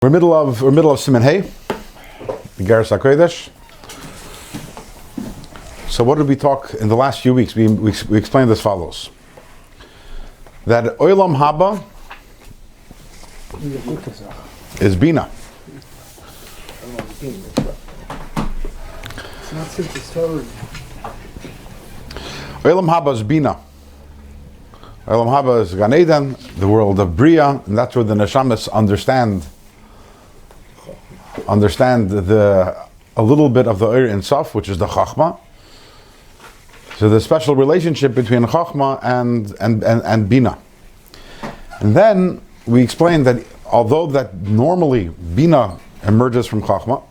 We're middle of Siman Hey, Iggeres HaKodesh. So what did we talk in the last few weeks? We explained as follows: that Olam Haba is Bina. Olam Haba is Bina. Olam Haba is Gan Eden, the world of Bria, and that's where the neshamas understand a little bit of the Eir Insaf, which is the Chachma. So the special relationship between Chachma and Bina. And then we explained that although that normally Bina emerges from Chachma,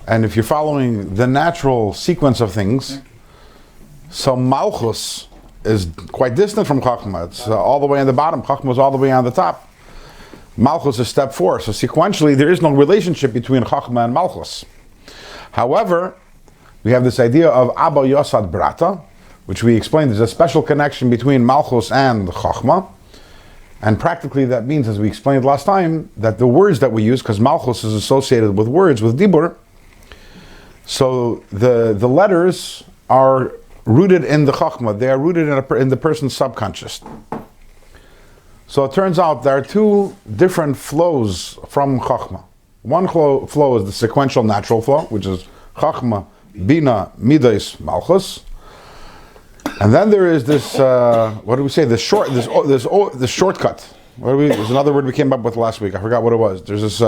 and if you're following the natural sequence of things, so Malchus is quite distant from Chachma. It's all the way on the bottom. Chachma is all the way on the top. Malchus is step 4. So sequentially, there is no relationship between Chachma and Malchus. However, we have this idea of Abba Yosad Brata, which we explained is a special connection between Malchus and Chachma. And practically that means, as we explained last time, that the words that we use, because Malchus is associated with words, with Dibur, so the letters are rooted in the Chachma. They are rooted in the person's subconscious. So it turns out there are two different flows from Chachma. One flow is the sequential natural flow, which is Chachma, Bina, Midas, Malchus. And then there is this, what do we say, this shortcut. There's another word we came up with last week. I forgot what it was. There's this...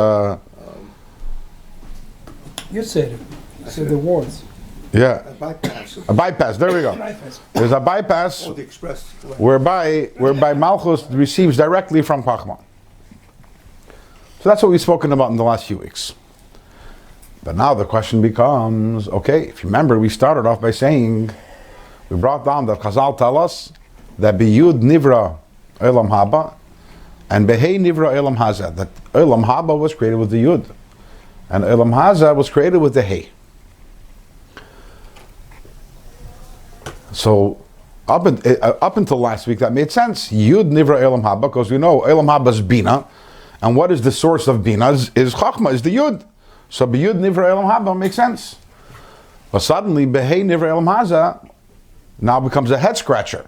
You said it. You said the words. Yeah. A bypass. A bypass, there we go. There's a bypass Oh, the express. whereby Malchus receives directly from Chachma. So that's what we've spoken about in the last few weeks. But now the question becomes, okay, if you remember, we started off by saying, we brought down that Chazal tell us that Biyud Nivra Olam Haba and Behei Nivra Olam Haza, that Olam Haba was created with the Yud and Olam Haza was created with the Hei. So up until last week that made sense. Yud Nivra Olam Haba, because we know Olam Haba is Bina, and what is the source of Bina is Chachma, is the Yud. So Biyud Nivra Olam Haba makes sense. But suddenly Behei Nivra Olam Haza now becomes a head scratcher,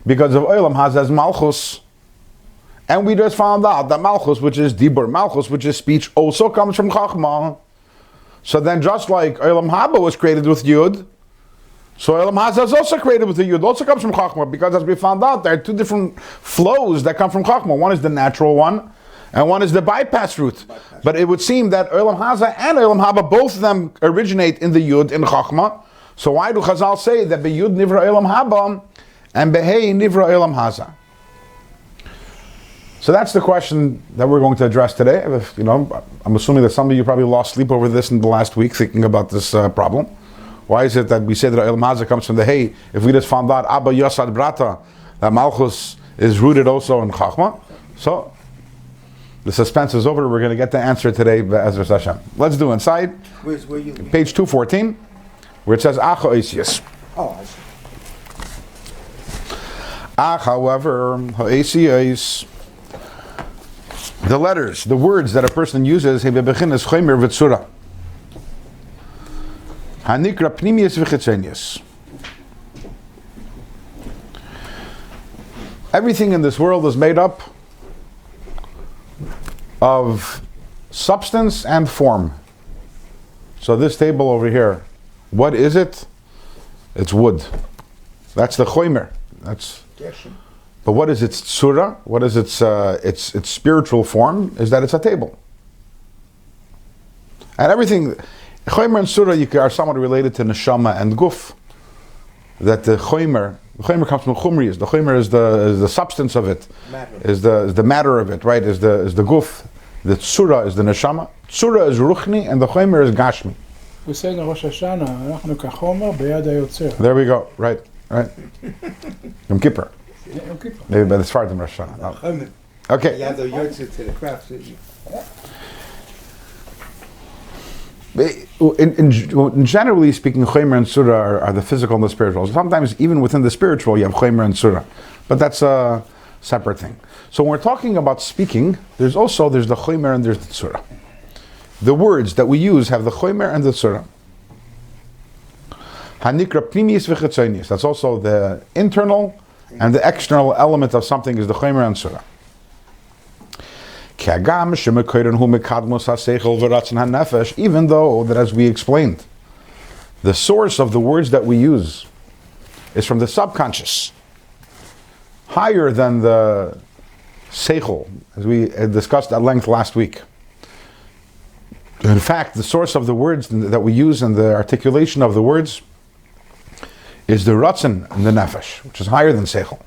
because of Olam Haza's Malchus. And we just found out that Malchus, which is Dibur, Malchus, which is speech, also comes from Chachma. So then just like Olam Haba was created with Yud, so Olam Haza is also created with the Yud, also comes from Chachma, because as we found out, there are two different flows that come from Chachma. One is the natural one, and one is the bypass route. But it would seem that Olam Haza and Olam Haba, both of them originate in the Yud, in Chachma. So why do Chazal say that Beyud Nivra Olam Haba and Behei Nivra Olam Haza? So that's the question that we're going to address today. I'm assuming that some of you probably lost sleep over this in the last week, thinking about this problem. Why is it that we say that Olam Haza comes from the Hey, if we just found out Abba Yosad Brata, that Malchus is rooted also in Chachma? So, the suspense is over. We're going to get the answer today, Be'ezras Hashem. Let's do inside. Where you? Page 214, where it says Acha Oisius. Oh, I see. However, Ha'esios, the letters, the words that a person uses, Hebebechin is Chomer V'tzura. Hanikra Pnimius V'chitzenius. Everything in this world is made up of substance and form. So this table over here, what is it? It's wood. That's the choimer. But what is its tsura? What is its spiritual form? Is that it's a table. And everything, choimer and tsura are somewhat related to neshama and guf. That the choimer comes from chumriyas. The choimer is the substance of it, is the matter of it, right? Is the guf. The tsura is the neshama. Tsura is ruchni, and the choimer is gashmi. We say in Rosh Hashanah, אנחנו כחומר ביד היוצר. There we go. Right. Yom Kippur. Yom Kippur. Maybe by the start of Rosh Hashanah. No. Okay. Yeah, the yotze to the craft. In generally speaking, Chomer and Tsura are the physical and the spiritual. Sometimes even within the spiritual you have Chomer and Tsura. But that's separate thing. So when we're talking about speaking, there's the chomer and there's the tzura. The words that we use have the chomer and the tzura. Hanikra primis v'chitzonius. That's also the internal and the external element of something is the chomer and tzura. Even though that, as we explained, the source of the words that we use is from the subconscious, higher than the seichel, as we discussed at length last week. In fact, the source of the words that we use and the articulation of the words is the ratzon and the nefesh, which is higher than seichel.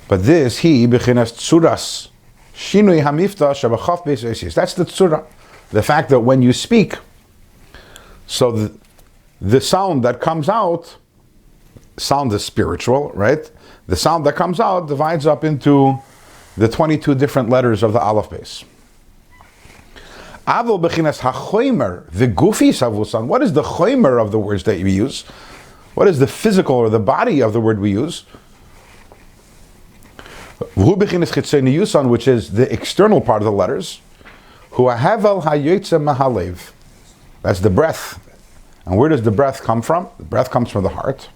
But this, bechinas tzuras, shinui hamifta shabachaf beis esis. That's the tzura. The fact that when you speak, so the sound that comes out, sound is spiritual, right? The sound that comes out divides up into the 22 different letters of the aleph base. Avol bechinas hachomer, the gufi savusan. What is the chomer of the words that we use? What is the physical or the body of the word we use? V'hu bechinas chitzoniyusan, which is the external part of the letters. Hu havel hayotze mahalev. That's the breath. And where does the breath come from? The breath comes from the heart.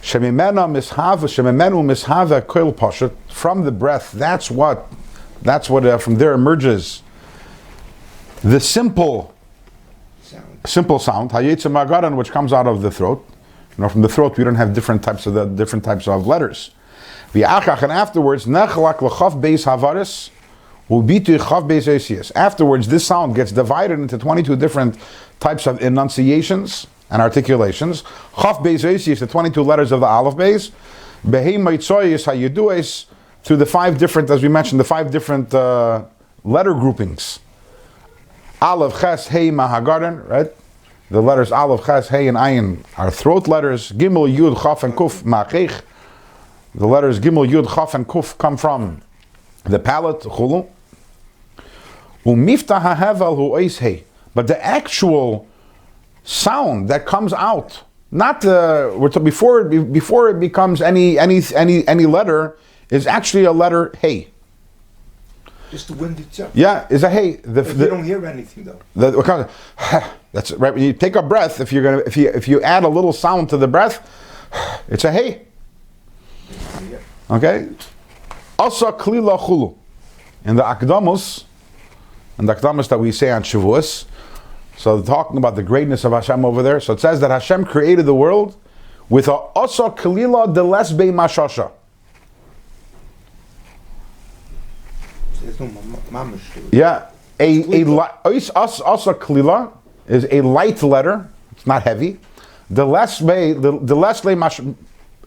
Shemimenu mishava koil pashat. From the breath, that's what from there emerges the simple sound, hayetze magaran, which comes out of the throat. From the throat, we don't have different types of letters. V'achach, and afterwards, nechalak l'chav beis havaris, ubitu chav beis eisius. Afterwards, this sound gets divided into 22 different types of enunciations and articulations. Chav beis eisius, the 22 letters of the aleph beis. Behei maitzoyis hayedues, through the 5 different, as we mentioned, the 5 different letter groupings. Aleph, ches, hey, mahagaran, right? The letters aleph, ches, hey, and ayin are throat letters. Gimel, yud, chaf, and kuf, ma'chech. The letters Gimel, Yud, Chaf, and Kuf come from the palate, Chulu. Umifta hahevel hu ois hey. But the actual sound that comes out, not before it becomes any letter, is actually a letter hey. Just the wind itself. Yeah, is a hey. You don't hear anything though. That's right. When you take a breath, if you add a little sound to the breath, it's a hey. Okay? Asa klila chulu. In the akdamus that we say on Shavuos, so talking about the greatness of Hashem over there, so it says that Hashem created the world with a asa klila de les be mashasha. There's no mamash to it. Yeah. Asa klila is a light letter. It's not heavy. The les le mash.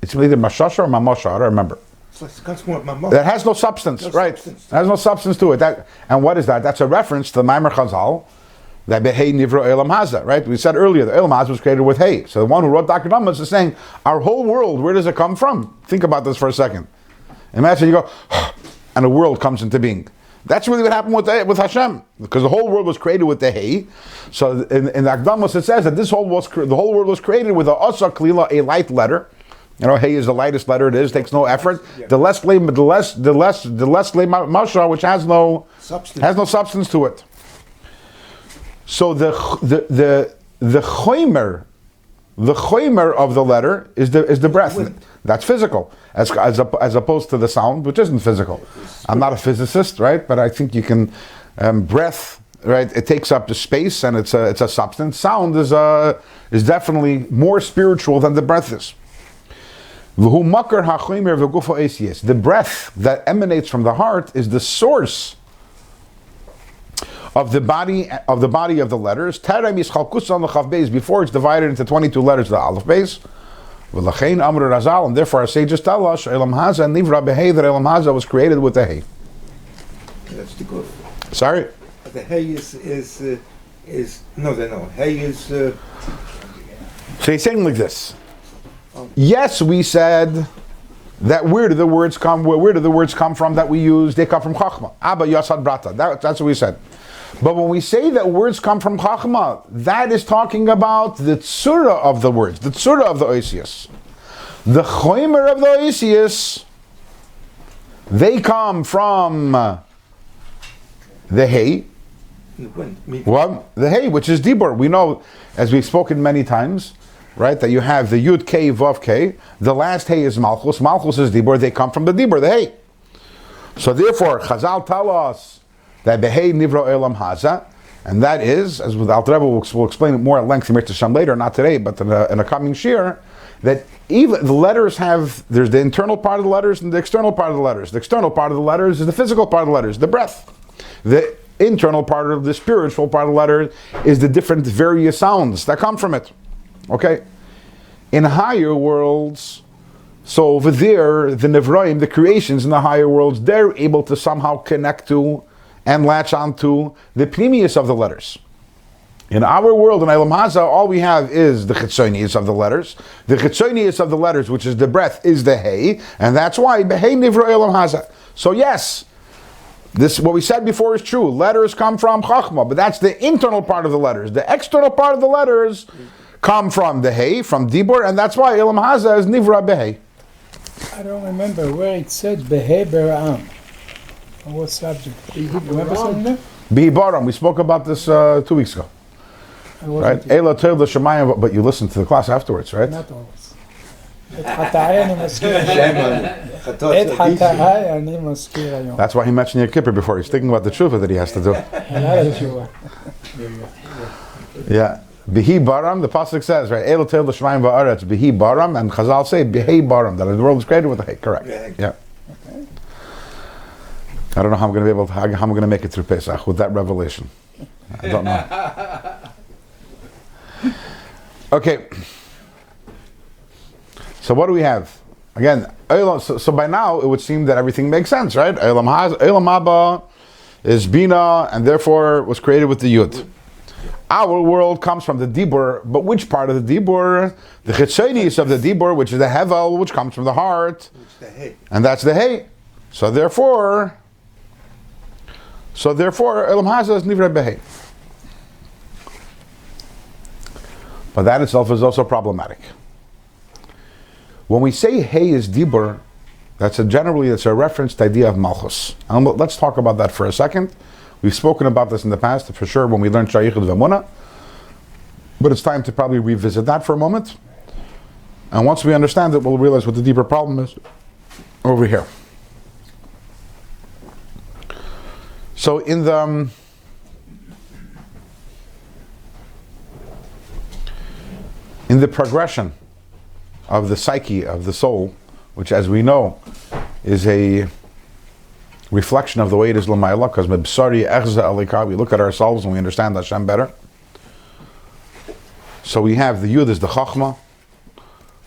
It's either mashasha or mamasha. I don't remember. That has no substance, right? It has no substance to it. And what is that? That's a reference to the Maimer Chazal, that behei nivro elam haza, right? We said earlier, the elam haza was created with hay. So the one who wrote Dr. Numbers is saying, our whole world, where does it come from? Think about this for a second. Imagine you go, and the world comes into being. That's really what happened with Hashem, because the whole world was created with the hay. So in the Akdamos it says that the whole world was created with a asa klila, a light letter. You know, hey is the lightest letter it is, takes no effort. Yeah. The less masha, which has no substance to it. So the chomer of the letter is the breath. That's physical, as opposed to the sound, which isn't physical. I'm not a physicist, right? But I think you can breath, right? It takes up the space and it's a substance. Sound is definitely more spiritual than the breath is. The breath that emanates from the heart is the source of the body of the letters. Before it's divided into 22 letters, the aleph base. And therefore our sages tell us that Elam Haza was created with the hay. That's the good. Sorry? The hay is hay is. So he's saying like this. Yes, we said that where do the words come? Where do the words come from that we use? They come from Chachma. Abba Yasad Brata. That's what we said. But when we say that words come from Chachma, that is talking about the tzura of the words, the tzura of the oisius. The chomer of the oisius They come from the hay. Well, the hay, which is dibur. We know, as we've spoken many times, right, that you have the yud k vav k. The last hay is malchus. Malchus is dibur. They come from the dibur, the hay. So therefore, Chazal tell us that behei nivra elam haza, and that is, as with Alter Rebbe we'll explain it more at length in Sham later, not today, but in a coming shir, that even the letters have, there's the internal part of the letters and the external part of the letters. The external part of the letters is the physical part of the letters, the breath. The internal part of the spiritual part of the letter is the different various sounds that come from it. Okay? In higher worlds, so over there, the Nevraim, the creations in the higher worlds, they're able to somehow connect to and latch onto the pnimius of the letters. In our world, in Elam Haza, all we have is the chitzonius of the letters. The chitzonius of the letters, which is the breath, is the hay, and that's why behei nivra Elam Haza. So yes, this what we said before is true. Letters come from Chachma, but that's the internal part of the letters. The external part of the letters come from the hay, from Dibur, and that's why Elam Haza is nivra behei. I don't remember where it said Behei Bera'am. On what subject? You remember something there? Bihi Baram, we spoke about this 2 weeks ago. Right? Ela Teil the Shemayim, but you listened to the class afterwards, right? Not always. את חטאי אני מזכיר היום. את חטאי אני מזכיר היום. That's why he mentioned Yom Kippur before. He's thinking about the tshuva that he has to do. Yeah. Bihi Baram, the pasuk says, right? Ela Teil the Shemayim va'aretz, Bihi Baram, and Chazal say Bihi Baram, that the world was created with a hay. Correct. Yeah. Okay. I don't know how I'm going to be able to, how I'm going to make it through Pesach with that revelation. I don't know. Okay. So what do we have? Again, so by now it would seem that everything makes sense, right? Elam Haba is Bina and therefore was created with the Yud. Our world comes from the Dibur, but which part of the Dibur? The Chitzonius of the Dibur, which is the Hevel, which comes from the heart. And that's the Hay. So therefore, Elam Haza is Nivra Behei. But that itself is also problematic. When we say Hay is Dibur, that's a reference to the idea of Malchus. And let's talk about that for a second. We've spoken about this in the past, for sure, when we learned Shayichud V'Emunah. But it's time to probably revisit that for a moment. And once we understand it, we'll realize what the deeper problem is over here. So in the progression of the psyche of the soul, which as we know is a reflection of the way it is l'mayla, because mebsari echza alika, we look at ourselves and we understand Hashem better. So we have the Yud is the Chachma,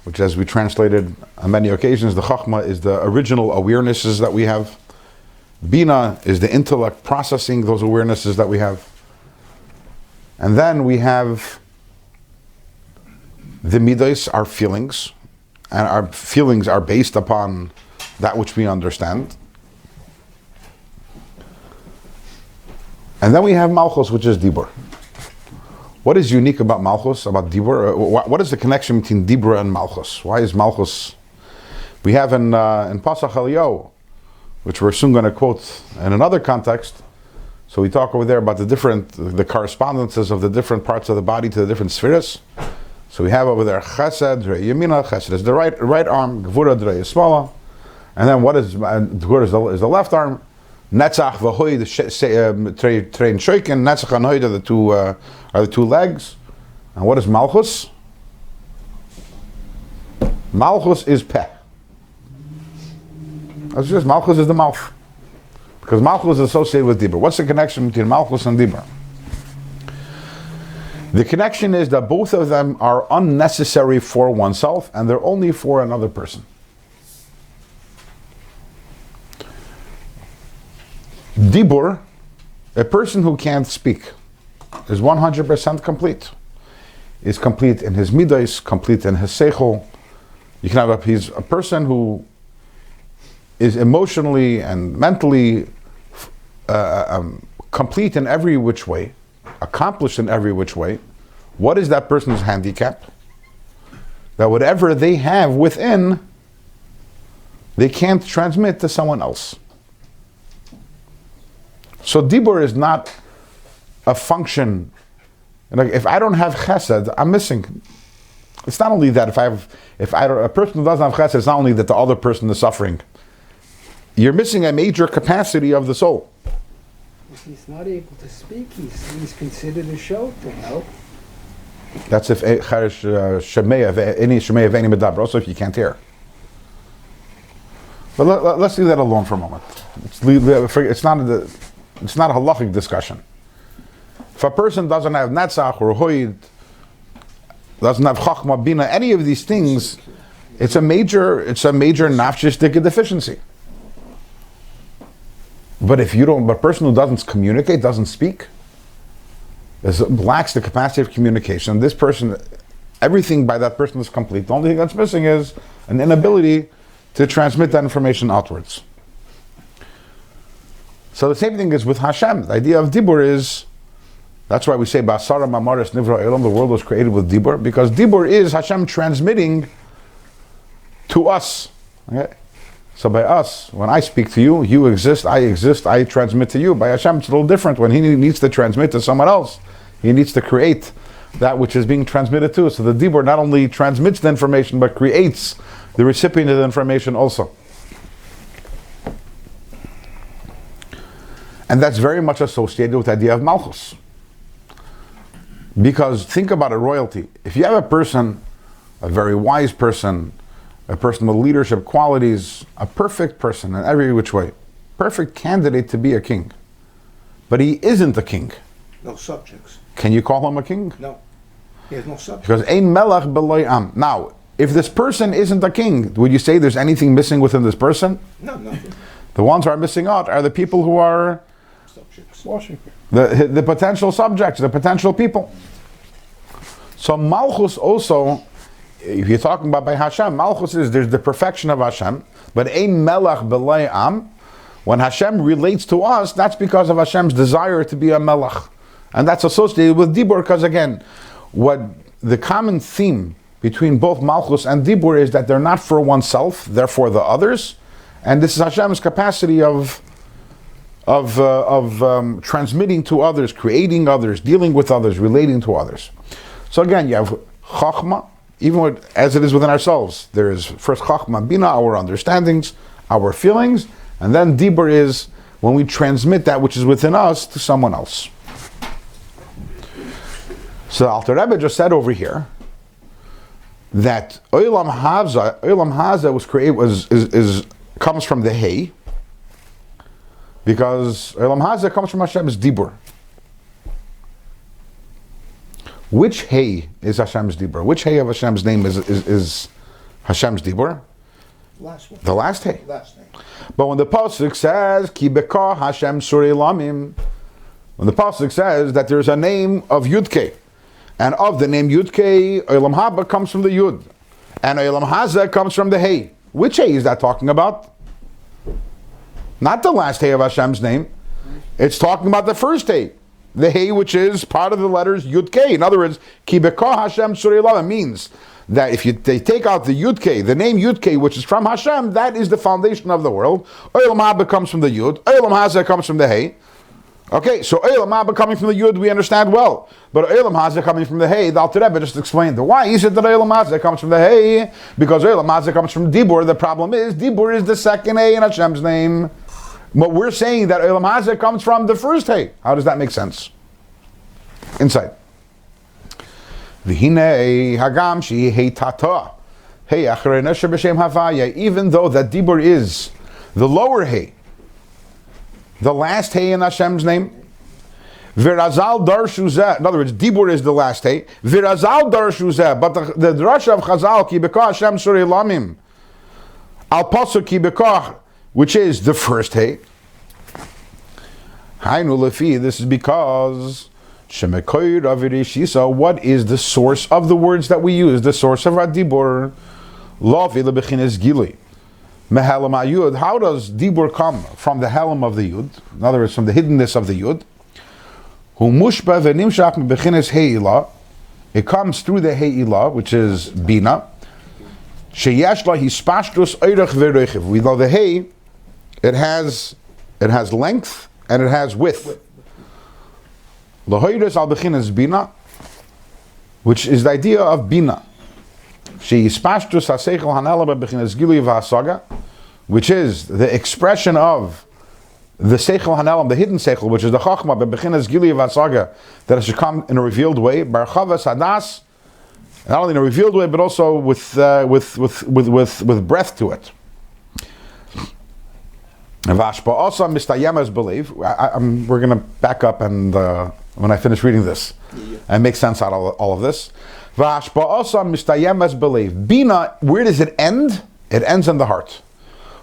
which as we translated on many occasions, the Chachma is the original awarenesses that we have. Bina is the intellect processing those awarenesses that we have. And then we have the Midos, our feelings, and our feelings are based upon that which we understand. And then we have Malchus, which is Dibur. What is unique about Malchus, about Dibur? What is the connection between Dibur and Malchus? Why is Malchus? We have in Pesach Eliyahu, which we're soon going to quote in another context. So we talk over there about the correspondences of the different parts of the body to the different spheres. So we have over there Chesed, Drei Yemina. Chesed is the right arm, Gvura, Drei Yismala. And then what is Gvura is the left arm. Netzach v'hoy, the train shoiken. Netzach and hoy are the two legs. And what is Malchus? Malchus is peh. That's just Malchus is the mouth, because Malchus is associated with Dibur. What's the connection between Malchus and Dibur? The connection is that both of them are unnecessary for oneself, and they're only for another person. Dibur, a person who can't speak, is 100% complete. Is complete in his midas, complete in his seichel. You can have he's a person who is emotionally and mentally complete in every which way, accomplished in every which way. What is that person's handicap? That whatever they have within they can't transmit to someone else. So dibur is not a function. Like if I don't have chesed, I'm missing. It's not only that a person who doesn't have chesed, it's not only that the other person is suffering. You're missing a major capacity of the soul. If he's not able to speak, he's considered a shoter, no? That's if any shemei medaber. Also, if you can't hear. But let's leave that alone for a moment. It's not a halachic discussion. If a person doesn't have netzach or hoid, doesn't have chachma, bina, any of these things, it's a major nafshistic deficiency. But if you don't, but a person who doesn't communicate, doesn't speak, lacks the capacity of communication, this person, everything by that person is complete. The only thing that's missing is an inability to transmit that information outwards. So the same thing is with Hashem. The idea of dibur is, that's why we say Basara Mamaris Nivra Elam, the world was created with dibur, because dibur is Hashem transmitting to us. Okay? So by us, when I speak to you, you exist, I transmit to you. By Hashem, it's a little different. When He needs to transmit to someone else, He needs to create that which is being transmitted to. So the dibur not only transmits the information, but creates the recipient of the information also. And that's very much associated with the idea of malchus. Because think about a royalty. If you have a person, a very wise person, a person with leadership qualities, a perfect person in every which way, perfect candidate to be a king, but he isn't a king. No subjects. Can you call him a king? No. He has no subjects. Because ein melech b'lo am. Now, if this person isn't a king, would you say there's anything missing within this person? No, nothing. The ones who are missing out are the people who are Subjects. Worshipper. the potential subjects, the potential people. So Malchus also, if you're talking about by Hashem, Malchus is there's the perfection of Hashem, but ein melech b'lo am. When Hashem relates to us, that's because of Hashem's desire to be a melech. And that's associated with dibur, because again, what the common theme between both Malchus and dibur is that they're not for oneself, they're for the others. And this is Hashem's capacity of transmitting to others, creating others, dealing with others, relating to others. So again, you have chachma, even as it is within ourselves. There is first chachma, bina, our understandings, our feelings, and then dibur is when we transmit that which is within us to someone else. So the Alter Rebbe just said over here that Olam Haza was created comes from the hay, because Olam Haza comes from Hashem's dibur. Which hay is Hashem's dibur? Which hay of Hashem's name is Hashem's dibur? Last one. The last hay. Last name. But when the pasuk says Ki beka Hashem surei lamim, when the pasuk says that there's a name of Yudke, and of the name Yudke, Olam Haba comes from the Yud, and Olam Haza comes from the hay. Which hay is that talking about? Not the last hay of Hashem's name. It's talking about the first hay. The hay which is part of the letters Yud-K. In other words, Ki beka Hashem surei lamim means that if they take out the Yud-K, the name Yud-K, which is from Hashem, that is the foundation of the world. Olam Haba comes from the Yud. Olam Haza comes from the hay. Okay, so Olam Haba coming from the Yud, we understand well. But Olam Haza coming from the hay, the Alter Rebbe just explained why is it that Olam Haza comes from the hay? Because Olam Haza comes from Dibur. The problem is, Dibur is the second hay in Hashem's name. But we're saying that Olam Haza comes from the first hay. How does that make sense? Inside. V'hinei hagam shi hey tata. Hey achrei nesher b'shem havaya. Even though that Dibur is the lower hay, the last hay in Hashem's name. Virazal darshu zeh. In other words, Dibur is the last hay. Virazal darshu zeh. But the drasha of Chazal, ki beka Hashem surei lamim. Al pasuk ki beka, which is the first hay. Hainu lefi. This is because shemekoyir avirishisa. What is the source of the words that we use? The source of our Dibur. Lavi lebechines gili. Mehalam Yud. How does Dibur come from the Halam of the Yud? In other words, from the hiddenness of the Yud. Hu mushba v'nimshach mebechines he'ilah. It comes through the he'ilah, which is Bina. Sheyesh la hispashtus oirach v'reichiv. We know the hay, it has length and it has width. L'hoyres al bechinas bina, which is the idea of bina. Sheyispashtus haseichel hanela bechinas gilui v'hasaga, which is the expression of the seichel hanelam, the hidden seichel, which is the chachma bechinas gilui v'hasaga, that it should come in a revealed way. Bar chavas hadas, not only in a revealed way, but also with breath to it. We're going to back up and when I finish reading this, and make sense out of all of this. Bina, where does it end? It ends in the heart.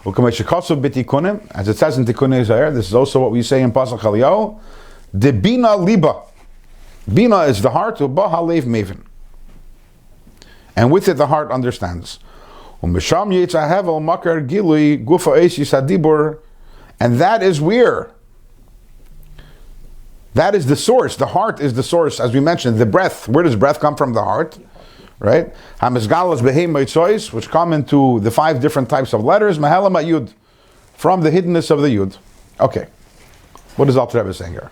As it says in Tikkunei Zohar, this is also what we say in Pesach Eliyahu. De bina liba. Bina is the heart, uba halev mevin. And with it the heart understands. And that is where, that is the source. The heart is the source, as we mentioned. The breath, where does breath come from? The heart, right? Which come into the 5 different types of letters, from the hiddenness of the yud. Okay, what is Alter Rebbe saying here?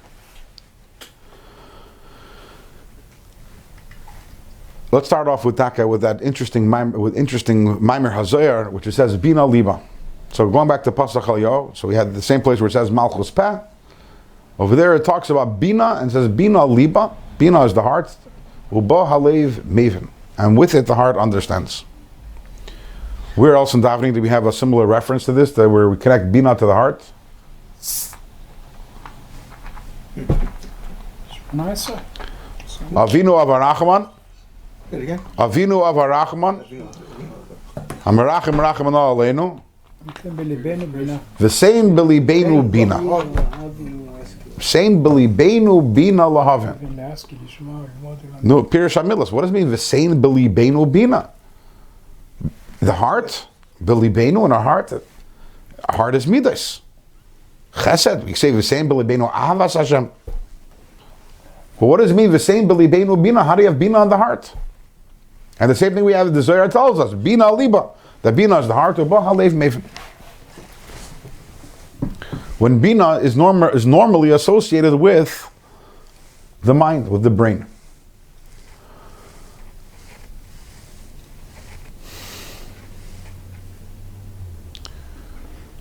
Let's start off with Taka, with that interesting Maimer HaZohar, which it says Bina Liba. So going back to Pesach Eliyahu, so we had the same place where it says Malchus Peh. Over there it talks about Bina and says Bina Liba. Bina is the heart. Uba Halev Mevin. And with it the heart understands. Where else in davening do we have a similar reference to this, that where we connect Bina to the heart? Nicer. Avinu Avarachman. Say it again. Avinu Avarachman. Hamerachim Rachman Aleinu. The same Belibenu Bina. Same Belibenu Bina Lahavim. No, Pirush HaMilas. What does it mean? The same Belibenu Bina. The heart, Belibenu in our heart. Our heart is Midas. Chesed. We say the same Belibenu Ahavas Hashem. Well, what does it mean? The same Belibenu Bina. How do you have Bina on the heart? And the same thing we have. The Zohar tells us Bina Liba. The Bina is the heart of Halev Mevin. When Bina is normally associated with the mind, with the brain.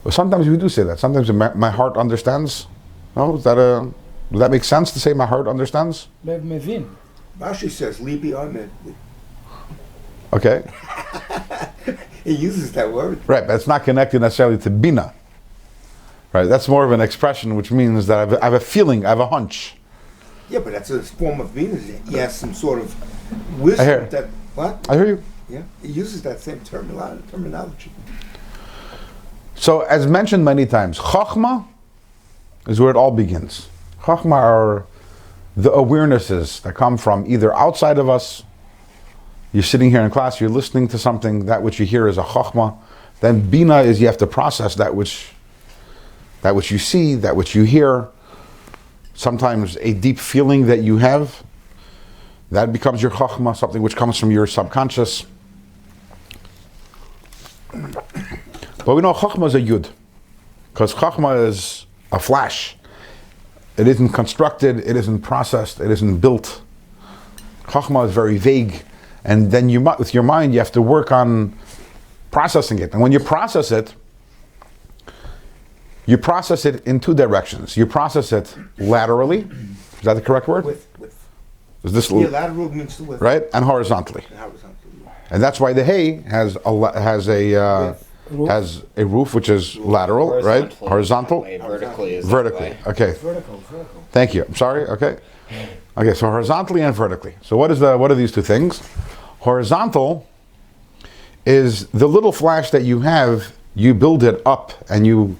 Well, sometimes we do say that. Sometimes my heart understands. No, does that make sense to say my heart understands? Lev mevin. Rashi says Libi on it. Okay. He uses that word. Right, but it's not connected necessarily to Bina. Right, that's more of an expression which means that I have a feeling, I have a hunch. Yeah, but that's a form of Bina. He has some sort of wisdom. I hear. That what? I hear you. Yeah, he uses that same terminology. So, as mentioned many times, Chachma is where it all begins. Chachma are the awarenesses that come from either outside of us. You're sitting here in class, you're listening to something, that which you hear is a Chachma. Then Bina is you have to process that which you see, that which you hear. Sometimes a deep feeling that you have, that becomes your Chachma, something which comes from your subconscious. But we know Chachma is a Yud, because Chachma is a flash. It isn't constructed, it isn't processed, it isn't built. Chachma is very vague, and then with your mind you have to work on processing it. And when you process it in 2 directions. You process it laterally. Is that the correct word? With. Is this lateral means the width. right? And horizontally. And that's why the hay has a roof which is lateral, right? Horizontal. Vertically is Vertically. Okay. Vertical. Thank you. I'm sorry. Okay. Okay. So horizontally and vertically. So what are these 2 things? Horizontal is the little flash that you have. You build it up and you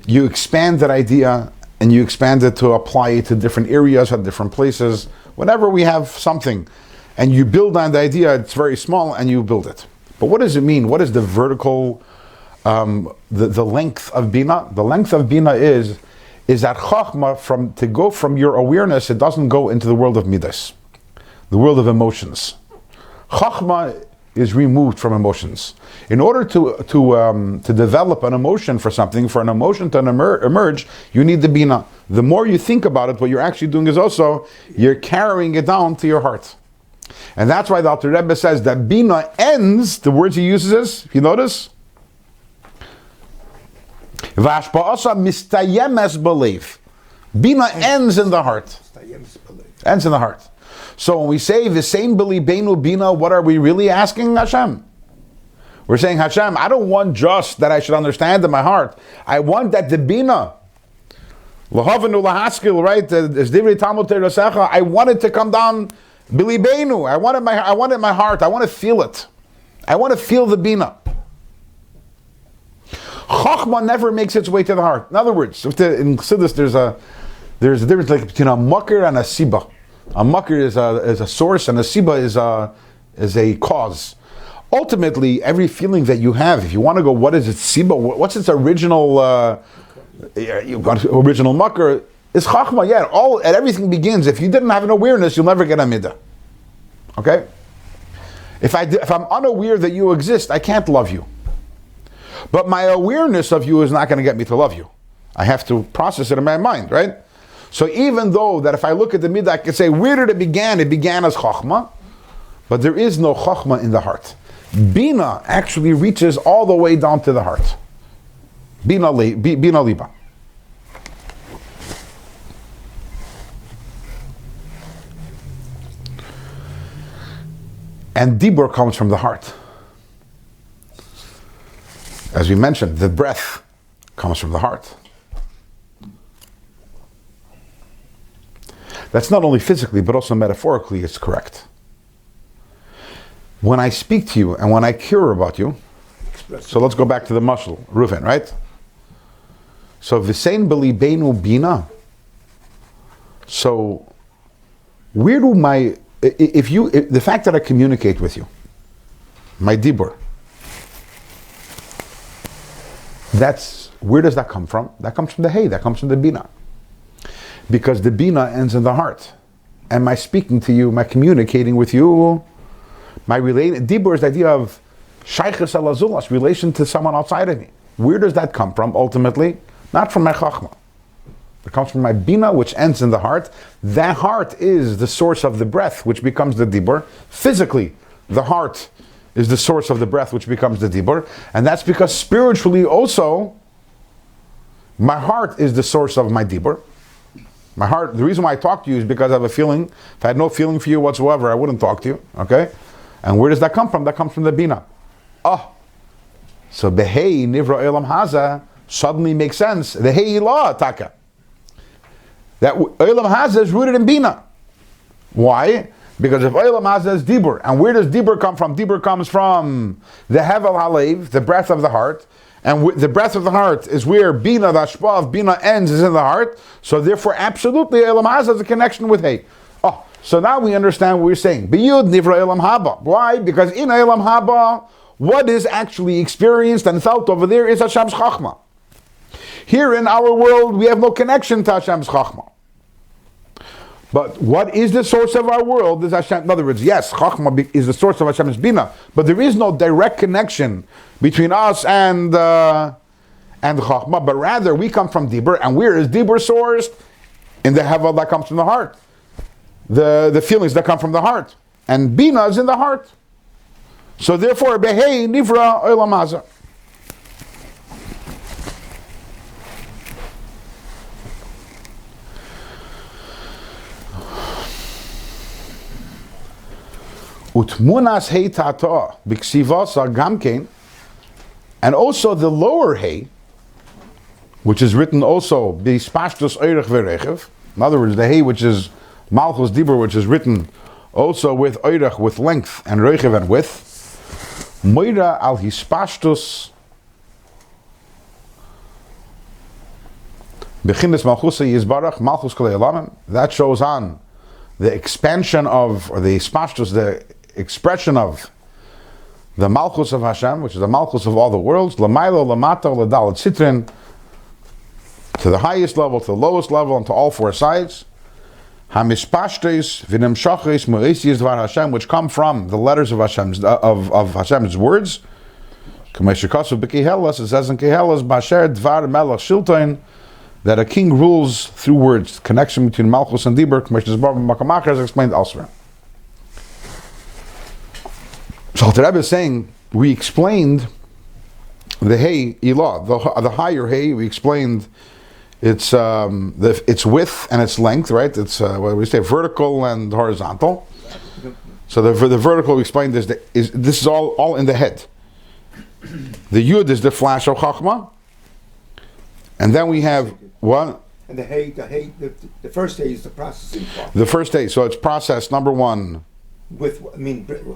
expand that idea and you expand it to apply it to different areas at different places. Whenever we have something and you build on the idea, it's very small and you build it. But what does it mean? What is the vertical, the length of Bina? The length of Bina is that Chachma, to go from your awareness, it doesn't go into the world of Midas, the world of emotions. Chachma is removed from emotions. In order to develop an emotion for something, for an emotion to emerge, you need the Bina. The more you think about it, what you're actually doing is also, you're carrying it down to your heart. And that's why the Alter Rebbe says that Bina ends, the words he uses is, if you notice, V'ashpa'asa mistayemes belief. Bina ends in the heart. Ends in the heart. So when we say V'sein b'libeinu Bina, what are we really asking Hashem? We're saying, Hashem, I don't want just that I should understand in my heart. I want that the Bina, L'havenu lahaskil, right? As Divrei Talmud Teirasecha, I want it to come down b'libeinu. I want it in my heart. I want to feel it. I want to feel the Bina. Chachma never makes its way to the heart. In other words, in Chassidus, there's a difference between a makir and a siba. A makir is a source, and a siba is a cause. Ultimately, every feeling that you have, if you want to go, what is its siba? What's its original original makir? Is chachma. Yeah, and everything begins. If you didn't have an awareness, you'll never get a midah. Okay. If I'm unaware that you exist, I can't love you. But my awareness of you is not going to get me to love you. I have to process it in my mind, right? So even though that if I look at the midah, I can say, where did it begin? It began as chachma, but there is no chachma in the heart. Bina actually reaches all the way down to the heart. Bina liba. And dibur comes from the heart. As we mentioned, the breath comes from the heart. That's not only physically, but also metaphorically, it's correct. When I speak to you and when I care about you, so let's go back to the mashal, Reuven, right? So v'sein b'libeinu Bina. So where do the fact that I communicate with you, my dibur, where does that come from? That comes from the hay, that comes from the Bina. Because the Bina ends in the heart. And my speaking to you, my communicating with you, my dibur is the idea of shaychus alazulas, relation to someone outside of me. Where does that come from ultimately? Not from my chachma. It comes from my Bina, which ends in the heart. That heart is the source of the breath, which becomes the dibur. Physically, the heart is the source of the breath, which becomes the dibur. And that's because spiritually also, my heart is the source of my dibur. My heart, the reason why I talk to you is because I have a feeling. If I had no feeling for you whatsoever, I wouldn't talk to you, okay? And where does that come from? That comes from the Bina. So behei nivra elam haza suddenly makes sense. The hei ilah taka. That elam haza is rooted in Bina. Why? Because if elam haza is dibur, and where does dibur come from? Dibur comes from the hevel halev, the breath of the heart. And the breath of the heart is where Bina, the Ashpa of Bina ends, is in the heart. So therefore, absolutely, Elam Haz has a connection with Hay. So now we understand what we're saying. Biyud Nivra Elam Haba. Why? Because in Elam Haba, what is actually experienced and felt over there is Hashem's Chachma. Here in our world, we have no connection to Hashem's Chachma. But what is the source of our world is Hashem. In other words, yes, Chachma is the source of Hashem's Bina, but there is no direct connection between us and Chachma, but rather we come from Dibur, and where is Dibur sourced? In the Hevel that comes from the heart. The feelings that come from the heart. And Bina is in the heart. So therefore, Behei Nivra Olam Hazeh. Utmunas Hei Tata B'Ksivasa Gamkein, and also the lower Hei, which is written also B'Spashtus Eirech V'Rechev. In other words, the Hei which is Malchus Dibur, which is written also with Eirech, with length, and Rechev, and width. Moira al Hispashtus B'Chindes Malchusa Yizbarach Malchus Kol Elamim. That shows on the expansion of, or the Hispashtus, the expression of the Malchus of Hashem, which is the Malchus of all the worlds, Lamailo, Lamato, Ladal, Tzitrin, to the highest level, to the lowest level, and to all four sides. Hamishpashtes v'nemshachres mo'esis dvar Hashem, which come from the letters of Hashem's words. Kameshikasu b'Kehelas, it says in Kehelas, Basher dvar melech shilton, that a king rules through words. Connection between Malchus and Dibur, Kameshikasu b'Makamachar, is explained elsewhere. So the Rebbe is saying, we explained the Hey Ilah, the higher Hey, we explained its width and its length, right? It's what do we say, vertical and horizontal. So the vertical we explained this is all in the head. The Yud is the flash of Chachma, and then we have what? And the first hay is the processing part. The first hay, so it's processed number one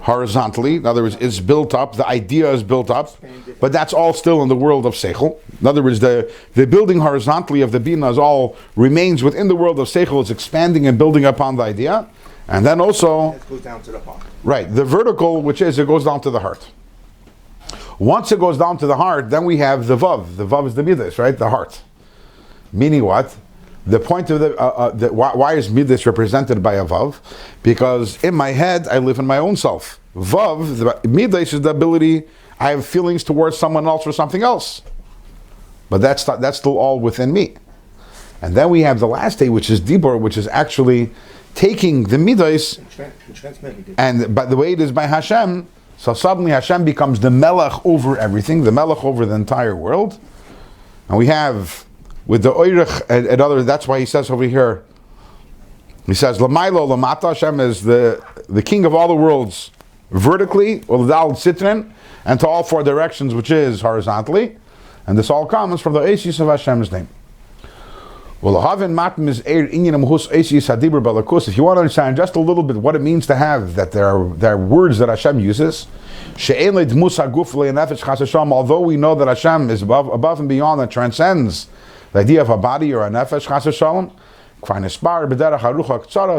horizontally. In other words, it's built up. The idea is built up, but that's all still in the world of Seichel. In other words, the building horizontally of the Bina is all remains within the world of Seichel. It's expanding and building upon the idea, and then also it goes down to the heart. Right, the vertical, which is it goes down to the heart. Once it goes down to the heart, then we have the Vav. The Vav is the Midas, right? The heart. Meaning what? The point of why is Midas represented by a Vav? Because in my head, I live in my own self. Vav, the Midas is the ability, I have feelings towards someone else or something else. But that's still all within me. And then we have the last day, which is Dibur, which is actually taking the Midas, and by the way it is by Hashem, so suddenly Hashem becomes the Melech over everything, the Melech over the entire world. And we have with the Oirich and other, that's why he says over here, he says, Lamailo Lamata, Hashem is the king of all the worlds vertically, or the Dal Sitrin, and to all four directions, which is horizontally. And this all comes from the Esis of Hashem's name. If you want to understand just a little bit what it means to have that there are words that Hashem uses, although we know that Hashem is above and beyond and transcends the idea of a body or a nefesh,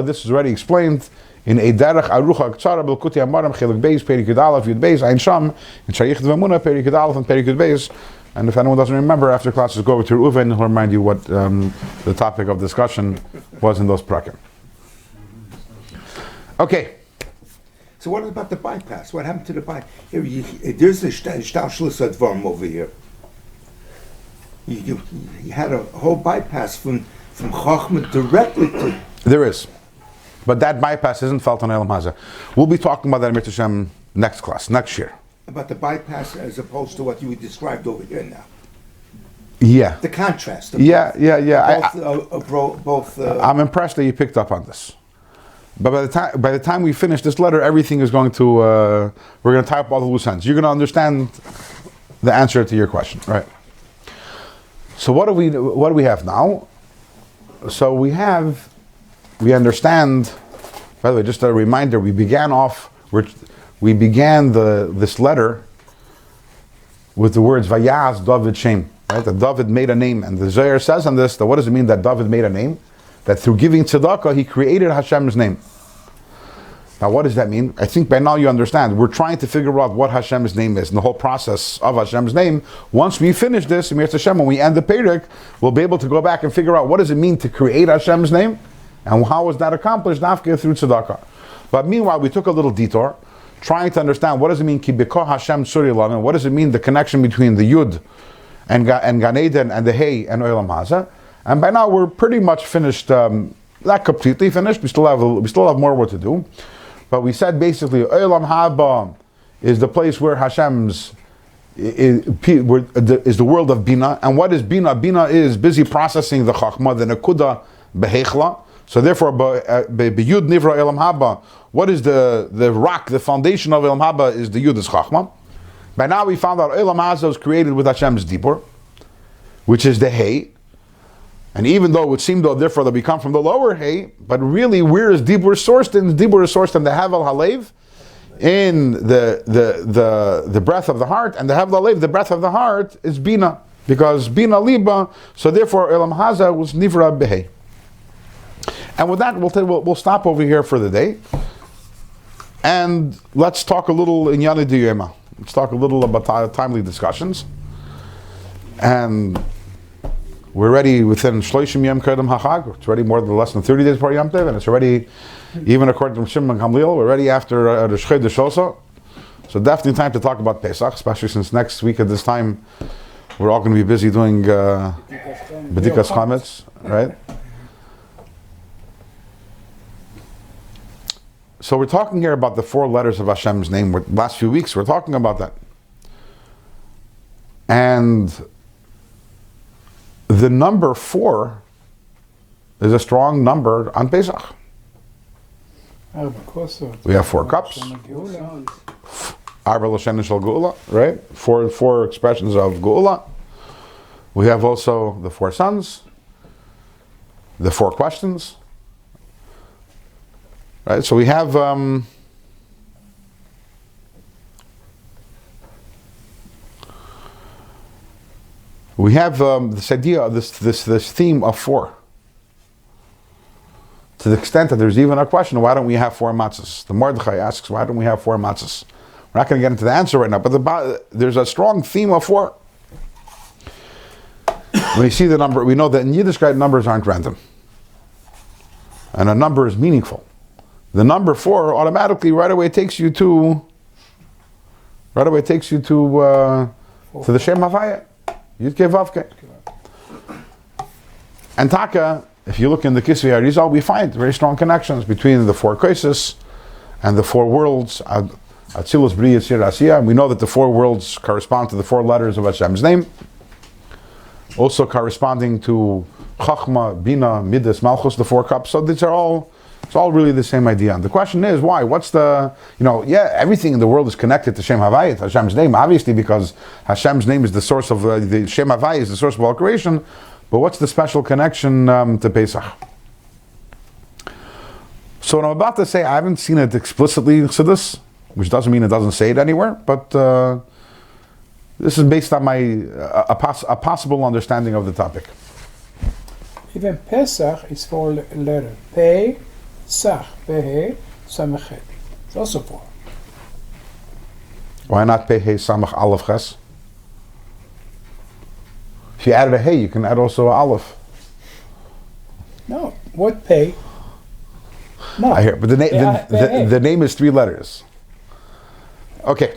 this is already explained in a derech arucha ktsara b'lkuti amarim chelik beis perik yud aleph yud beis ein sham in shayich d'vamuna perik yud aleph and perik yud beis. And if anyone doesn't remember, after classes, go over to Reuven, he'll remind you what the topic of discussion was in those prakim. Okay. So what about the bypass? What happened to the bypass? There's a Shtashlis Advarm over here. You had a whole bypass from Chachma directly to... There is. But that bypass isn't felt on Elam Hazeh. We'll be talking about that in Mitzvah Shem next class, next year. About the bypass as opposed to what you described over here now. Yeah. The contrast. Yeah. I'm impressed that you picked up on this. But by the time we finish this letter, everything is going to, we're going to tie up all the loose ends. You're going to understand the answer to your question, right? So what do we have now? So we understand, by the way, just a reminder, we began this letter with the words Vayaz David Shem, right? That David made a name, and the Zohar says on this that what does it mean that David made a name? That through giving tzedakah he created Hashem's name. Now, what does that mean? I think by now you understand. We're trying to figure out what Hashem's name is and the whole process of Hashem's name. Once we finish this, Mir Hashem, when we end the Perek, we'll be able to go back and figure out what does it mean to create Hashem's name and how was that accomplished after through tzedakah. But meanwhile, we took a little detour, trying to understand what does it mean Ki B'Koh Hashem Suri Lana, what does it mean the connection between the Yud and Gan Eden and the Hey and Olam Hazeh. And by now we're pretty much finished, not completely finished. We still have more work to do. But we said basically Olam Haba is the place where Hashem's is the world of Bina. And what is Bina? Bina is busy processing the Chachma, the Nekuda Behechla. So therefore, B'Yud Nivra Olam Haba, what is the rock, the foundation of Olam Haba is the Yud is Chachma. By now we found out Olam Hazeh was created with Hashem's Dibur, which is the Hey. And even though it would seem therefore that we come from the lower Hey, but really where is Dibur sourced in? Dibur is sourced in the Havel Halev, in the breath of the heart, and the Havel Halev, the breath of the heart, is Bina, because Bina Liba, so therefore Olam Hazeh was Nivra Behei. And with that, we'll stop over here for the day, and let's talk a little in Yana Diyema. Let's talk a little about timely discussions. And We're already within Shloshim Yom Kedem HaChag. It's already more than less than 30 days before Yom Tov, and it's already, even according to Shimon Gamliel, we're already after the Shchedesh also. So definitely time to talk about Pesach, especially since next week at this time we're all going to be busy doing B'dikas Chametz, right? So we're talking here about the 4 letters of Hashem's name. Last few weeks we're talking about that. And the number 4 is a strong number on Pesach. We have 4 cups. Arba L'Shen Shel Geula, right? Four expressions of Geula. We have also the 4 sons, the 4 questions, right? So we have this idea of this theme of 4. To the extent that there's even a question, why don't we have 4 matzahs? The Mordechai asks, why don't we have 4 matzahs? We're not going to get into the answer right now, but there's a strong theme of 4. When you see the number, we know that in Yiddishkeit numbers aren't random. And a number is meaningful. The number 4 automatically right away takes you to the Shem Havaya. Yudke Vavke. And Taka, if you look in the Kisvei Arizal, we find very strong connections between the 4 Koises and the 4 worlds, Atzilus, Bri, Yitzir, Asiya. And we know that the 4 worlds correspond to the 4 letters of Hashem's name. Also corresponding to Chachma, Bina, Midas, Malchus, the 4 cups. So it's all really the same idea. And the question is, why? What's the, everything in the world is connected to Shem Havayit, Hashem's name, obviously, because Hashem's name is the source of, the Shem Havayit is the source of all creation. But what's the special connection to Pesach? So what I'm about to say, I haven't seen it explicitly in this, which doesn't mean it doesn't say it anywhere, but this is based on a possible understanding of the topic. Even Pesach is 4 letters. Pei, Sach, Pehe, Samachet. It's also 4. Why not Pehe, Samach, Aleph, Ches? If you added a Hey, you can add also a Aleph. No, what Pei? No. I hear, but the name is 3 letters. Okay.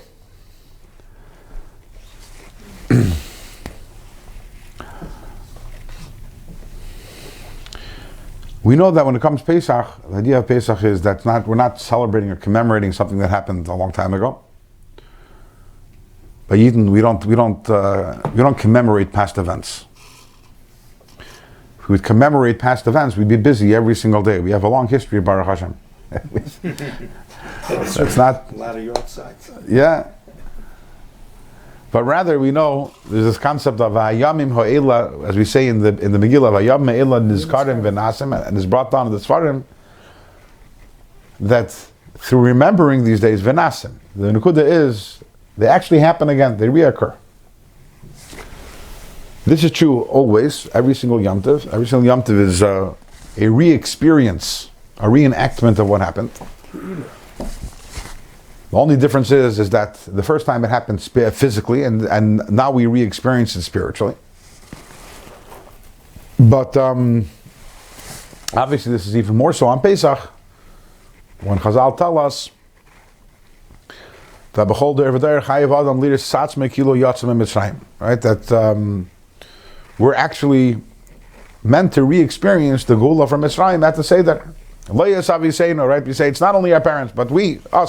We know that when it comes to Pesach, the idea of Pesach is that we're not celebrating or commemorating something that happened a long time ago. By Yidden, we don't commemorate past events. If we would commemorate past events, we'd be busy every single day. We have a long history of Baruch Hashem. That's not a lot of your sides. Yeah. But rather, we know there's this concept of Hayamim Ha'ela, as we say in the Megillah, Hayam Ha'ela Nizkarim V'Nasim, and is brought down in the Sfarim, that through remembering these days V'Nasim, the Nukuda is, they actually happen again, they reoccur. This is true always, every single Yom Tov. Every single Yom Tov is a re-experience, a reenactment of what happened. The only difference is that the first time it happened physically, and now we re-experience it spiritually. But obviously this is even more so on Pesach, when Chazal tell us that right, that we're actually meant to re-experience the Ghoul from Mitzrayim at the Seder. Right? We say it's not only our parents, but we are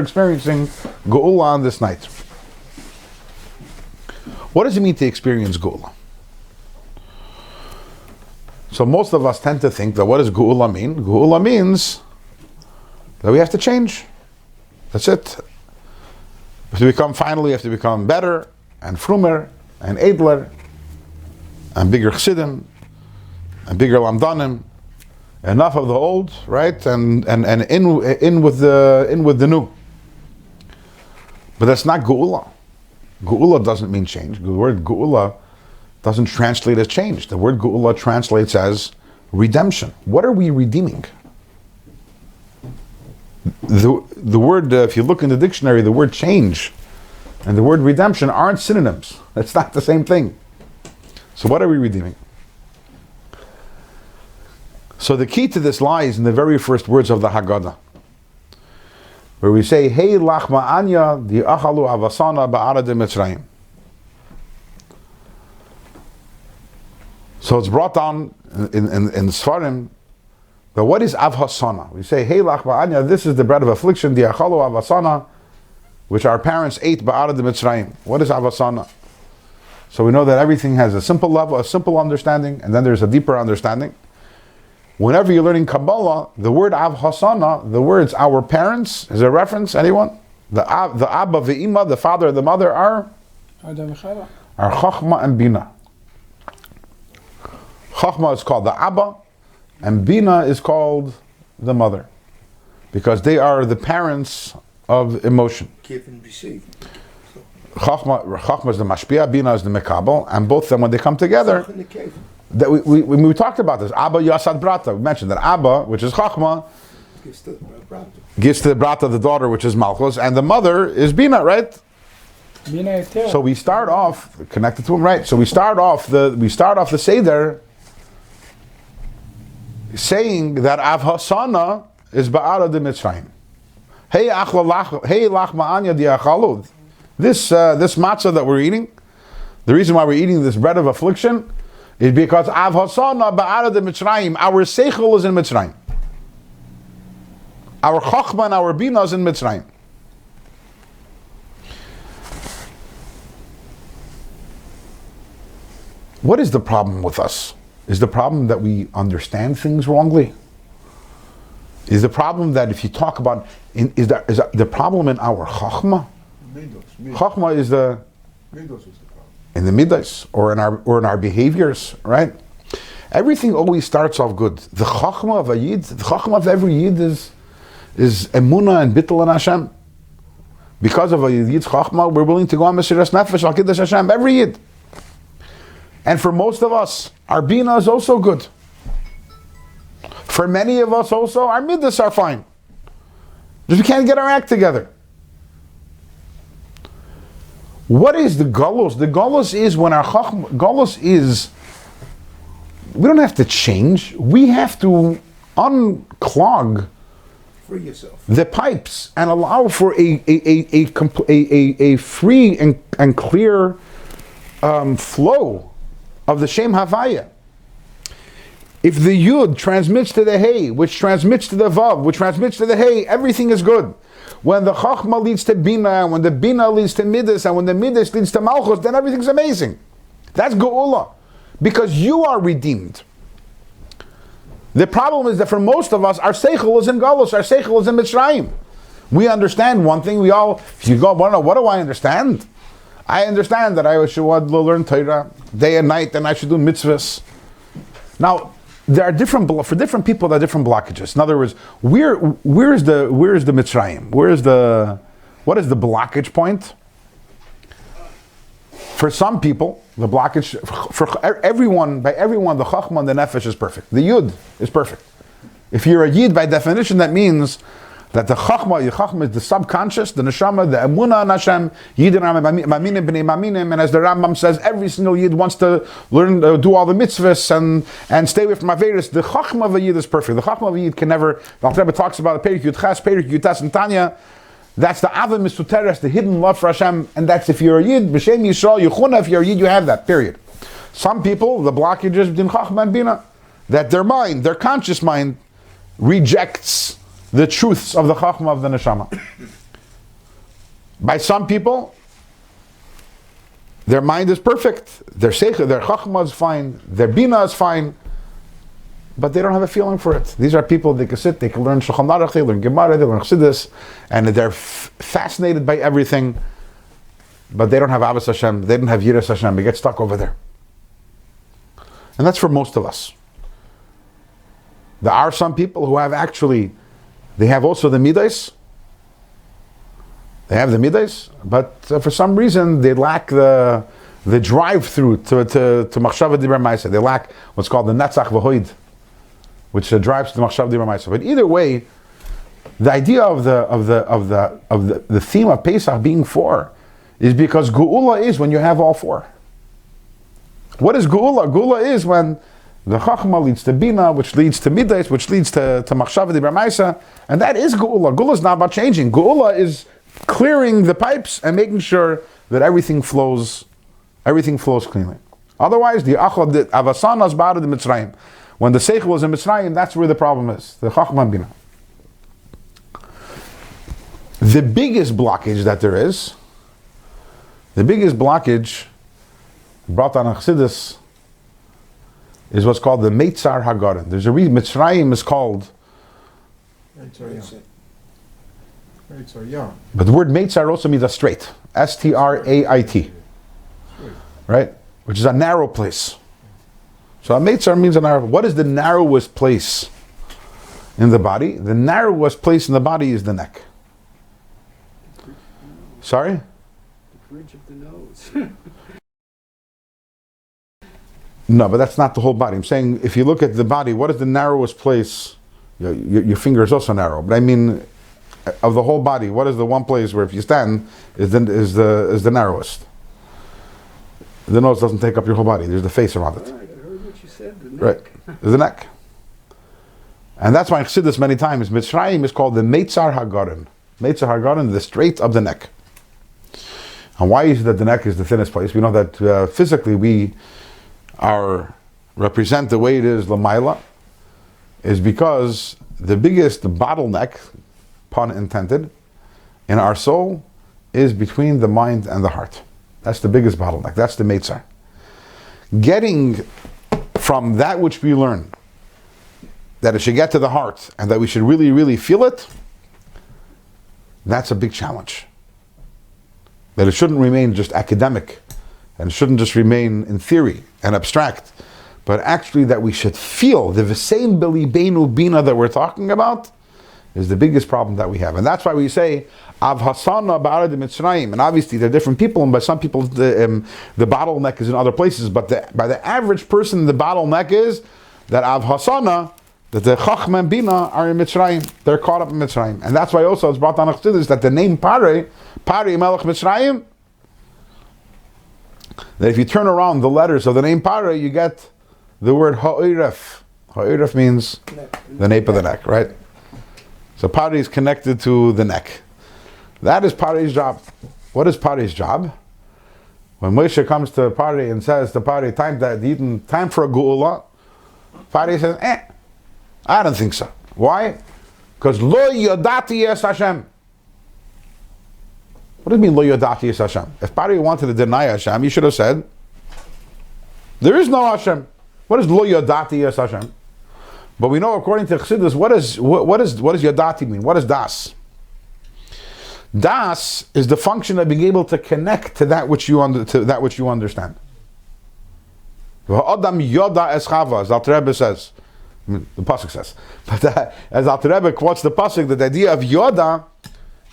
experiencing Geula on this night. What does it mean to experience Geula? So most of us tend to think that what does Geula mean? Geula means that we have to change. That's it. We have to become better and frumer and edler and bigger chassidim and bigger lamdanim. Enough of the old, right? And in with the new. But that's not Geula. Geula doesn't mean change. The word Geula doesn't translate as change. The word Geula translates as redemption. What are we redeeming? The word, if you look in the dictionary, the word change and the word redemption aren't synonyms. It's not the same thing. So what are we redeeming? So the key to this lies in the very first words of the Haggadah, where we say, Hey lachma anya di achalu avasana ba'ara de Mitzrayim. So it's brought down in Sfarim, but what is avhasana? We say, Hey lachma anya, this is the bread of affliction, di achalu avasana, which our parents ate ba'ara de Mitzrayim. What is avasana? So we know that everything has a simple level, a simple understanding, and then there's a deeper understanding. Whenever you're learning Kabbalah, the word Av Hasana, the words our parents, is a reference, anyone? The Abba, the Ima, the father, the mother are Chachma and Bina. Chachma is called the Abba, and Bina is called the mother, because they are the parents of emotion. Give and receive. Chachma is the Mashpia, Bina is the Mekabel, and both of them, when they come together, that we talked about this. Abba Yasad Brata. We mentioned that Abba, which is Chachma, gives to the Brata, the daughter, which is Malchus, and the mother is Bina, right? Bina. So we start off connected to him, right? So we start off the Seder saying that Av Hasana is Ba'ara de Mitzrayim. Hey lachma anya di achalud. This matzah that we're eating, the reason why we're eating this bread of affliction is because Av Hasana ba'ara de Mitzrayim, our seichel is in Mitzrayim. Our chachma and our bina is in Mitzrayim. What is the problem with us? Is the problem that we understand things wrongly? Is the problem that if you talk about, is the problem in our chachma? Chachma is the in the midas or in our behaviors, right? Everything always starts off good. The chachma of a yid, the chachma of every yid is emunah and bittul in Hashem. Because of a yid's chachma, we're willing to go on mesiras nefesh al kiddush Hashem. Every yid, and for most of us, our bina is also good. For many of us also, our midas are fine. Just we can't get our act together. What is the galus? The galus is when our chachma, galus is, we don't have to change, we have to unclog Free yourself. the pipes and allow for a free and clear flow of the Shem Havaya. If the Yud transmits to the Hey, which transmits to the Vav, which transmits to the Hey, everything is good. When the Chachma leads to Bina, when the Bina leads to Midas, and when the Midas leads to Malchus, then everything's amazing. That's Geula. Because you are redeemed. The problem is that for most of us, our Seichel is in Galus, our Seichel is in Mitzrayim. We understand one thing, if you go, what do I understand? I understand that I should learn Torah day and night, and I should do mitzvahs. Now, there are for different people, there are different blockages. In other words, where's the Mitzrayim? What is the blockage point? For some people, the blockage, for everyone, the Chachma and the Nefesh is perfect. The Yud is perfect. If you're a Yid, by definition, that means that the Chachma is the subconscious, the Neshama, the Emunah on Hashem, Yidin Maminim B'nei Maminim, and as the Rambam says, every single Yid wants to learn, do all the mitzvahs and stay away from Iggeres. The Chachma of a Yid is perfect. The Chachma of a Yid can never, the Alter Rebbe talks about Perik Yud Ches, Perik Yud Tes, and Tanya. That's the Ava Misuteres, the hidden love for Hashem, and that's if you're a Yid, B'Shem Yisrael, Yechuna, if you're a Yid, you have that, period. Some people, the blockage is between Chachma and Bina, that their mind, their conscious mind, rejects the truths of the Chachma of the Neshama. By some people, their mind is perfect, their Chachma is fine, their Bina is fine, but they don't have a feeling for it. These are people, they can sit, they can learn Shulchan Aruch, they learn Gemara, they learn Chassidus, and they're fascinated by everything, but they don't have Abbas Hashem, they don't have Yiras Hashem, they get stuck over there. And that's for most of us. There are some people who have actually, they have also the Midas. They have the Midas, but for some reason they lack the drive-through to Machshava Dibra Maisa. They lack what's called the Netzach V'Hoid, which drives to the Machshava Dibra Maisa. But either way, the idea of the theme of Pesach being 4 is because Geula is when you have all 4. What is Geula? Geula is when The Chachma leads to Bina, which leads to Midas, which leads to Machshava Dibra Maisa, and that is Geula. Geula is not about changing. Geula is clearing the pipes and making sure that everything flows cleanly. Otherwise, the Avasana is Ba'ad the Mitzrayim. When the Seichel is in Mitzrayim, that's where the problem is. The Chachma and Bina. The biggest blockage that there is, brought on Chassidus, is what's called the Meitzar Hagarin. There's a reason Mitzrayim is called. But the word Meitzar also means a strait. Strait. Right? Which is a narrow place. So a Meitzar means a narrow. What is the narrowest place in the body? The narrowest place in the body is the neck. Sorry? The bridge of the nose. No, but that's not the whole body. I'm saying if you look at the body, what is the narrowest place? Your finger is also narrow, but I mean, of the whole body, what is the one place where if you stand is the narrowest? The nose doesn't take up your whole body. There's the face around it. Right, I heard what you said. The neck. Right, there's the neck, and that's why I said this many times. Mitzrayim is called the Meitzar Hagarin. Meitzar Hagarin, the strait of the neck. And why is it that the neck is the thinnest place? We know that physically we represent the way it is Lamaila, is because the biggest bottleneck, pun intended, in our soul is between the mind and the heart. That's the biggest bottleneck. That's the Meitzar. Getting from that which we learn, that it should get to the heart and that we should really, really feel it, that's a big challenge. That it shouldn't remain just academic, and it shouldn't just remain in theory and abstract, but actually that we should feel the V'sein B'libeinu Bina that we're talking about is the biggest problem that we have. And that's why we say, Av Hasana Ba'arad Mitzrayim. And obviously there are different people, and by some people the bottleneck is in other places, but by the average person the bottleneck is that Av Hasana, that the Chachma and Bina are in Mitzrayim. They're caught up in Mitzrayim. And that's why also it's brought down Chassidus that the name Pari Melech Mitzrayim, that if you turn around the letters of the name Pari, you get the word Ha'iref. Ha'iref means the nape of the neck, right? So Pari is connected to the neck. That is Pari's job. What is Pari's job? When Moshe comes to Pari and says to Pari, time for a Geula, Pari says, I don't think so. Why? Because Lo Yodati Es Hashem. What does it mean Lo Yodati Es Hashem? If Pari wanted to deny Hashem, he should have said, there is no Hashem. What is Lo Yodati Es Hashem? But we know according to Chassidus, what does Yodati mean? What is Das? Das is the function of being able to connect to that which you understand. Adam Yoda Es Chava, as Alter Rebbe says. The pasuk says, but as Alter Rebbe quotes the pasuk, that the idea of Yoda,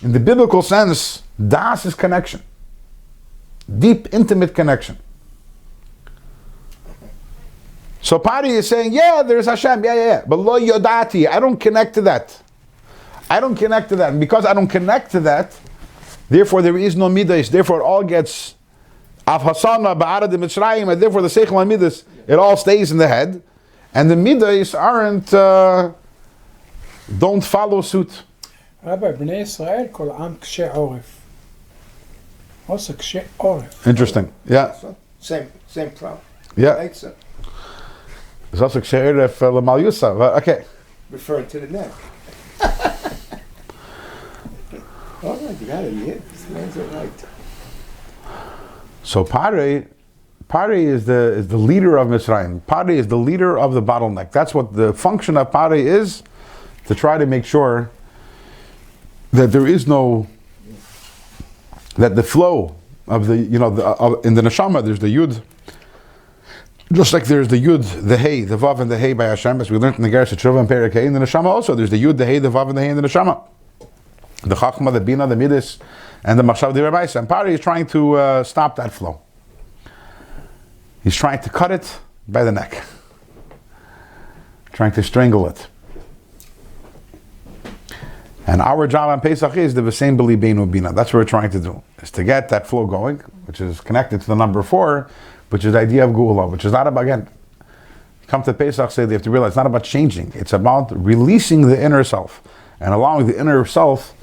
in the biblical sense, Das is connection, deep, intimate connection. So Pari is saying, yeah, there's Hashem, yeah, but Lo Yodati, I don't connect to that. And because I don't connect to that, therefore there is no Midas, therefore it all gets Av Hasana Ba'arad Mitzrayim, and therefore the Seichel Midas, it all stays in the head. And the Midas don't follow suit. Rabbi, Bnei Israel kol am kshe oref. Also kshe oref. Interesting. Yeah. Same problem. Yeah. Makes sense. It's also kshe oref l'mal yusa. Okay. Referring to the neck. All right, you got it. Yeah, this man's all right. So Pari is the leader of Mitzrayim. Pari is the leader of the bottleneck. That's what the function of Pari is, to try to make sure that there is no, that the flow of the, in the neshama there's the yud, just like there's the yud, the hey, the vav and the hey by Hashem, as we learned in the Iggeres and Perek Hey. In the neshama also there's the yud, the hey, the vav and the hey in the neshama, the chachma, the bina, the midas, and the machshav the rabbi. And Pari is trying to stop that flow. He's trying to cut it by the neck, trying to strangle it. And our job on Pesach is the V'sein B'libeinu Bina. That's what we're trying to do, is to get that flow going, which is connected to the number 4, which is the idea of Ghoul, which is not about, again, you come to Pesach, say they have to realize it's not about changing. It's about releasing the inner self and allowing the inner self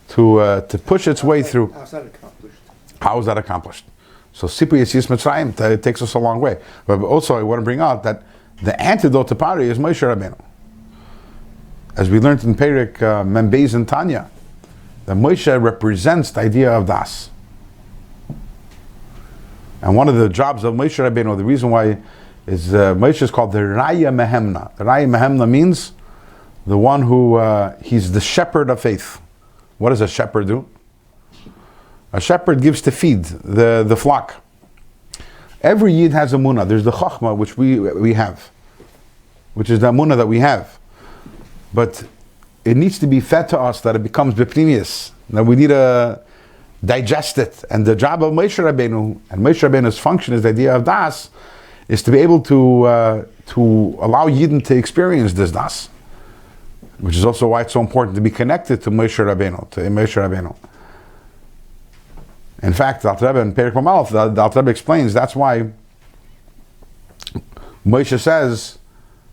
to push its way through. How's that accomplished? How is that accomplished? So Sipur Yetzias Mitzrayim, it takes us a long way. But also I want to bring out that the antidote to Pari is Moshe Rabbeinu. As we learned in Perek Mem Beis in Tanya, that Moshe represents the idea of Das. And one of the jobs of Moshe Rabbeinu, the reason why is Moshe is called the Raya Mehemna. The Raya Mehemna means the one who, he's the shepherd of faith. What does a shepherd do? A shepherd gives to feed the flock. Every Yid has a munah. There's the chachma, which we have, which is the munah that we have. But it needs to be fed to us that it becomes bipnimius. That we need to digest it. And the job of Moshe Rabbeinu, and Moshe Rabbeinu's function is the idea of das, is to be able to allow Yidden to experience this das. Which is also why it's so important to be connected to Moshe Rabbeinu, In fact, the Alter Rebbe in Perek Mamalef, the Alter Rebbe explains that's why Moshe says,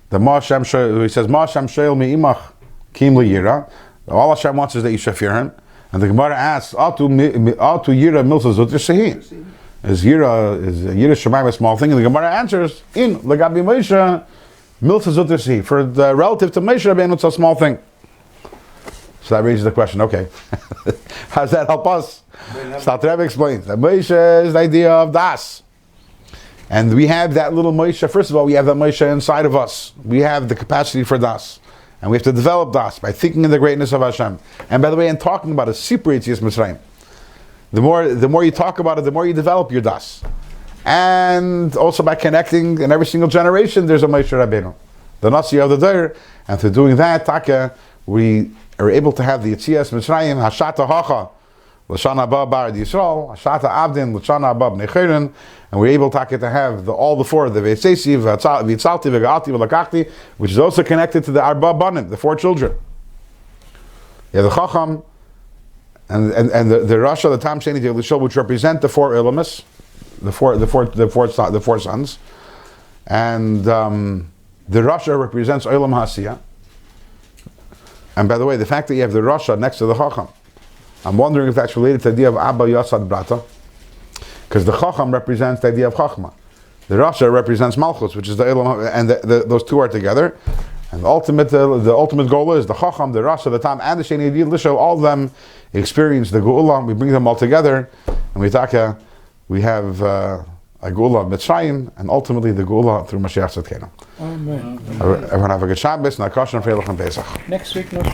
he says, Ma Hashem shoel mi'imach kim liyira. All Hashem wants is that you should fear Him. And the Gemara asks, Atu yira milsa zotir sehi. Is yira shemayim a small thing? And the Gemara answers, In legabi Moshe milsa zotir sehi. For the relative to Moshe Rabbeinu, it's a small thing. So that raises the question, okay, how does that help us? So Alter Rebbe explains that Moshe is the idea of das. And we have that little Moshe. First of all, we have that Moshe inside of us. We have the capacity for das. And we have to develop das by thinking in the greatness of Hashem. And by the way, in talking about it, Sipur Yetzias Mitzrayim. The more you talk about it, the more you develop your das. And also by connecting in every single generation, there's a Moshe Rabbeinu. The Nasi of the Deir. And through doing that, Taka, we are able to have the Yetzias Mitzrayim, Hashata Hacha, L'shana Haba Bar Yisrael, Hashata Abdin, L'shana Haba Bnei Chayrin, and we're able to have all the four, the V'etzesi, V'yitzalti, V'ga'ati, V'lakachti, which is also connected to the Arba Banim, the 4 children. You have the Chacham, and the Rasha, the Tam Sheni L'shol, which represent the 4 Ilamis, the four sons, and the Rasha represents Olam Hasiya. And by the way, the fact that you have the Rasha next to the Chacham, I'm wondering if that's related to the idea of Abba Yasad Brata, because the Chacham represents the idea of Chachma. The Rasha represents Malchus, which is the Elam, and those two are together. And the ultimate goal is the Chacham, the Rasha, the Tam, and the Sheni Yidil Lisho, all of them experience the Geulah. We bring them all together, and we have a Geulah of Mitzrayim, and ultimately the Geulah through Mashiach Tzidkenu. Amen. Everyone have a good Shabbos, and a Kosher and Freilich and Pesach. Next week, no